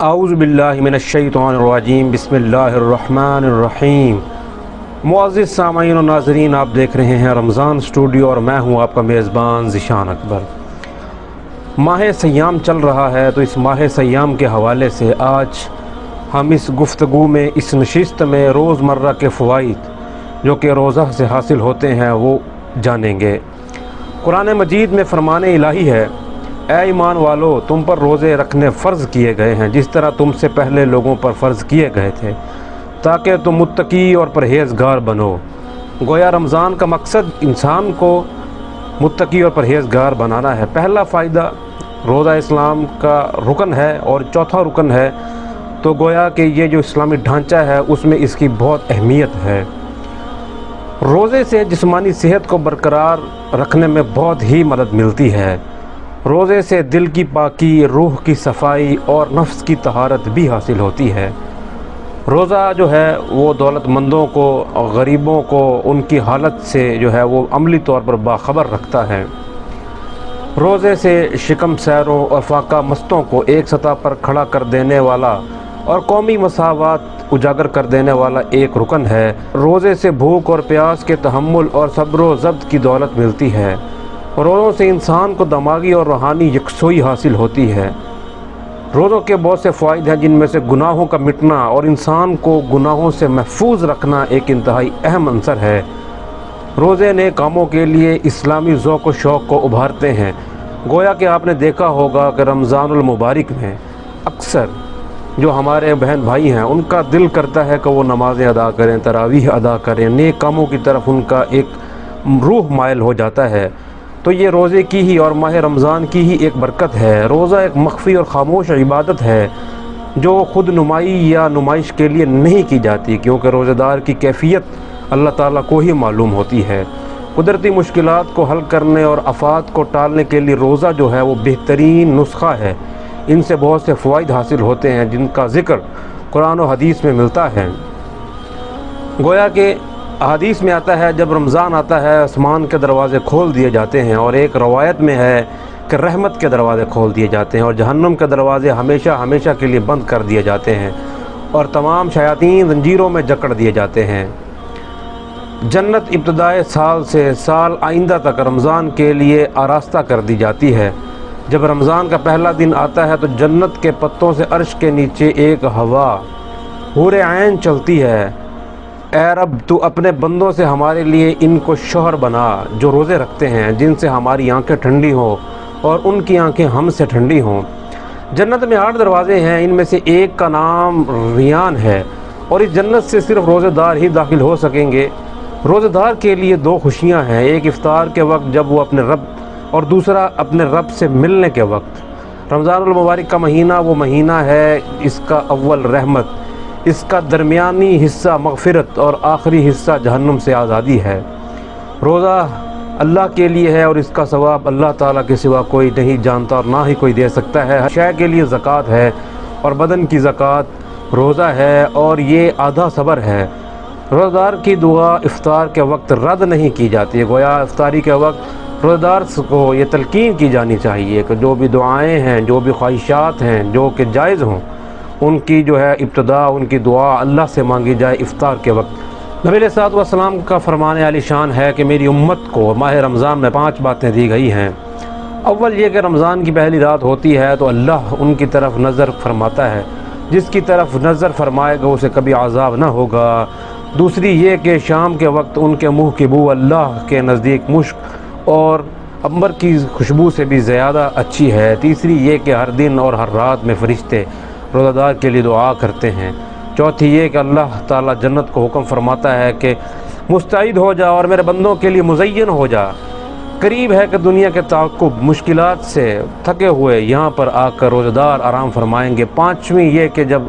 اعوذ باللہ من الشیطان الرجیم بسم اللہ الرحمن الرحیم۔ معزز سامعین و ناظرین، آپ دیکھ رہے ہیں رمضان اسٹوڈیو اور میں ہوں آپ کا میزبان ذیشان اکبر۔ ماہ سیام چل رہا ہے، تو اس ماہ سیام کے حوالے سے آج ہم اس گفتگو میں، اس نشست میں روزمرہ کے فوائد جو کہ روزہ سے حاصل ہوتے ہیں وہ جانیں گے۔ قرآن مجید میں فرمان الہی ہے، اے ایمان والو، تم پر روزے رکھنے فرض کیے گئے ہیں جس طرح تم سے پہلے لوگوں پر فرض کیے گئے تھے، تاکہ تم متقی اور پرہیزگار بنو۔ گویا رمضان کا مقصد انسان کو متقی اور پرہیزگار بنانا ہے۔ پہلا فائدہ روزہ اسلام کا رکن ہے اور چوتھا رکن ہے، تو گویا کہ یہ جو اسلامی ڈھانچہ ہے اس میں اس کی بہت اہمیت ہے۔ روزے سے جسمانی صحت کو برقرار رکھنے میں بہت ہی مدد ملتی ہے۔ روزے سے دل کی پاکی، روح کی صفائی اور نفس کی طہارت بھی حاصل ہوتی ہے۔ روزہ جو ہے وہ دولت مندوں کو، غریبوں کو ان کی حالت سے جو ہے وہ عملی طور پر باخبر رکھتا ہے۔ روزے سے شکم سیروں اور فاقہ مستوں کو ایک سطح پر کھڑا کر دینے والا اور قومی مساوات اجاگر کر دینے والا ایک رکن ہے۔ روزے سے بھوک اور پیاس کے تحمل اور صبر و ضبط کی دولت ملتی ہے۔ روزوں سے انسان کو دماغی اور روحانی یکسوئی حاصل ہوتی ہے۔ روزوں کے بہت سے فوائد ہیں، جن میں سے گناہوں کا مٹنا اور انسان کو گناہوں سے محفوظ رکھنا ایک انتہائی اہم عنصر ہے۔ روزے نئے کاموں کے لیے اسلامی ذوق و شوق کو ابھارتے ہیں۔ گویا کہ آپ نے دیکھا ہوگا کہ رمضان المبارک میں اکثر جو ہمارے بہن بھائی ہیں ان کا دل کرتا ہے کہ وہ نمازیں ادا کریں، تراویح ادا کریں، نیک کاموں کی طرف ان کا ایک روح مائل ہو جاتا ہے۔ تو یہ روزے کی ہی اور ماہ رمضان کی ہی ایک برکت ہے۔ روزہ ایک مخفی اور خاموش عبادت ہے جو خود نمائی یا نمائش کے لیے نہیں کی جاتی، کیونکہ روزہ دار کی کیفیت اللہ تعالیٰ کو ہی معلوم ہوتی ہے۔ قدرتی مشکلات کو حل کرنے اور آفات کو ٹالنے کے لیے روزہ جو ہے وہ بہترین نسخہ ہے۔ ان سے بہت سے فوائد حاصل ہوتے ہیں جن کا ذکر قرآن و حدیث میں ملتا ہے۔ گویا کہ حدیث میں آتا ہے جب رمضان آتا ہے آسمان کے دروازے کھول دیے جاتے ہیں، اور ایک روایت میں ہے کہ رحمت کے دروازے کھول دیے جاتے ہیں اور جہنم کے دروازے ہمیشہ ہمیشہ کے لیے بند کر دیے جاتے ہیں، اور تمام شیاطین زنجیروں میں جکڑ دیے جاتے ہیں۔ جنت ابتدائے سال سے سال آئندہ تک رمضان کے لیے آراستہ کر دی جاتی ہے۔ جب رمضان کا پہلا دن آتا ہے تو جنت کے پتوں سے عرش کے نیچے ایک ہوا حور عین چلتی ہے، اے رب تو اپنے بندوں سے ہمارے لیے ان کو شوہر بنا جو روزے رکھتے ہیں، جن سے ہماری آنکھیں ٹھنڈی ہوں اور ان کی آنکھیں ہم سے ٹھنڈی ہوں۔ جنت میں 8 دروازے ہیں، ان میں سے ایک کا نام ریان ہے، اور اس جنت سے صرف روزے دار ہی داخل ہو سکیں گے۔ روزے دار کے لیے 2 خوشیاں ہیں، ایک افطار کے وقت جب وہ اپنے رب، اور دوسرا اپنے رب سے ملنے کے وقت۔ رمضان المبارک کا مہینہ وہ مہینہ ہے، اس کا اول رحمت، اس کا درمیانی حصہ مغفرت اور آخری حصہ جہنم سے آزادی ہے۔ روزہ اللہ کے لیے ہے اور اس کا ثواب اللہ تعالیٰ کے سوا کوئی نہیں جانتا اور نہ ہی کوئی دے سکتا ہے۔ ہر شے کے لیے زکوٰۃ ہے، اور بدن کی زکوٰۃ روزہ ہے، اور یہ آدھا صبر ہے۔ روزہ دار کی دعا افطار کے وقت رد نہیں کی جاتی ہے۔ گویا افطاری کے وقت روزہ دار کو یہ تلقین کی جانی چاہیے کہ جو بھی دعائیں ہیں، جو بھی خواہشات ہیں جو کہ جائز ہوں، ان کی جو ہے ابتدا، ان کی دعا اللہ سے مانگی جائے افطار کے وقت۔ نبی علیہ الصلوۃ والسلام کا فرمان عالی شان ہے کہ میری امت کو ماہ رمضان میں 5 باتیں دی گئی ہیں۔ اول یہ کہ رمضان کی پہلی رات ہوتی ہے تو اللہ ان کی طرف نظر فرماتا ہے، جس کی طرف نظر فرمائے گا اسے کبھی عذاب نہ ہوگا۔ دوسری یہ کہ شام کے وقت ان کے منہ کی بو اللہ کے نزدیک مشک اور عنبر کی خوشبو سے بھی زیادہ اچھی ہے۔ تیسری یہ کہ ہر دن اور ہر رات میں فرشتے روزہ دار کے لیے دعا کرتے ہیں۔ چوتھی یہ کہ اللہ تعالیٰ جنت کو حکم فرماتا ہے کہ مستعد ہو جا اور میرے بندوں کے لیے مزین ہو جا، قریب ہے کہ دنیا کے تعاقب مشکلات سے تھکے ہوئے یہاں پر آ کر روزہ دار آرام فرمائیں گے۔ پانچویں یہ کہ جب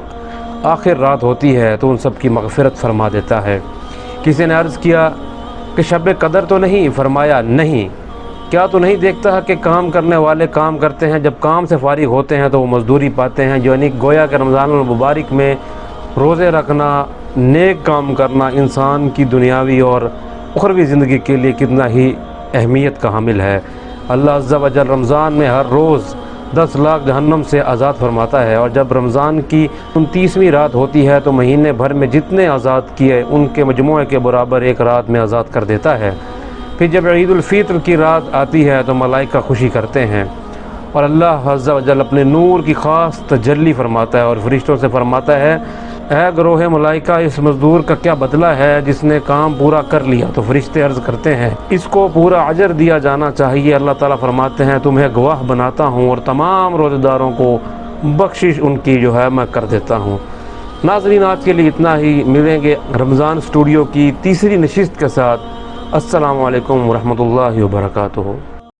آخر رات ہوتی ہے تو ان سب کی مغفرت فرما دیتا ہے۔ کسی نے عرض کیا کہ شب قدر تو نہیں؟ فرمایا نہیں، کیا تو نہیں دیکھتا کہ کام کرنے والے کام کرتے ہیں، جب کام سے فارغ ہوتے ہیں تو وہ مزدوری پاتے ہیں۔ یعنی گویا کہ رمضان المبارک میں روزے رکھنا، نیک کام کرنا انسان کی دنیاوی اور اخروی زندگی کے لیے کتنا ہی اہمیت کا حامل ہے۔ اللہ عز و جل رمضان میں ہر روز 10 لاکھ جہنم سے آزاد فرماتا ہے، اور جب رمضان کی 29ویں رات ہوتی ہے تو مہینے بھر میں جتنے آزاد کیے ان کے مجموعے کے برابر ایک رات میں آزاد کر دیتا ہے۔ پھر جب عید الفطر کی رات آتی ہے تو ملائکہ خوشی کرتے ہیں، اور اللہ عز و جل اپنے نور کی خاص تجلی فرماتا ہے اور فرشتوں سے فرماتا ہے، اے گروہ ملائکہ، اس مزدور کا کیا بدلہ ہے جس نے کام پورا کر لیا؟ تو فرشتے عرض کرتے ہیں، اس کو پورا اجر دیا جانا چاہیے۔ اللہ تعالیٰ فرماتے ہیں، تمہیں گواہ بناتا ہوں اور تمام روزہ داروں کو بخشش ان کی جو ہے میں کر دیتا ہوں۔ ناظرین، آج کے لیے اتنا ہی، ملیں گے رمضان اسٹوڈیو کی تیسری نشست کے ساتھ۔ السلام علیکم ورحمۃ اللہ وبرکاتہ۔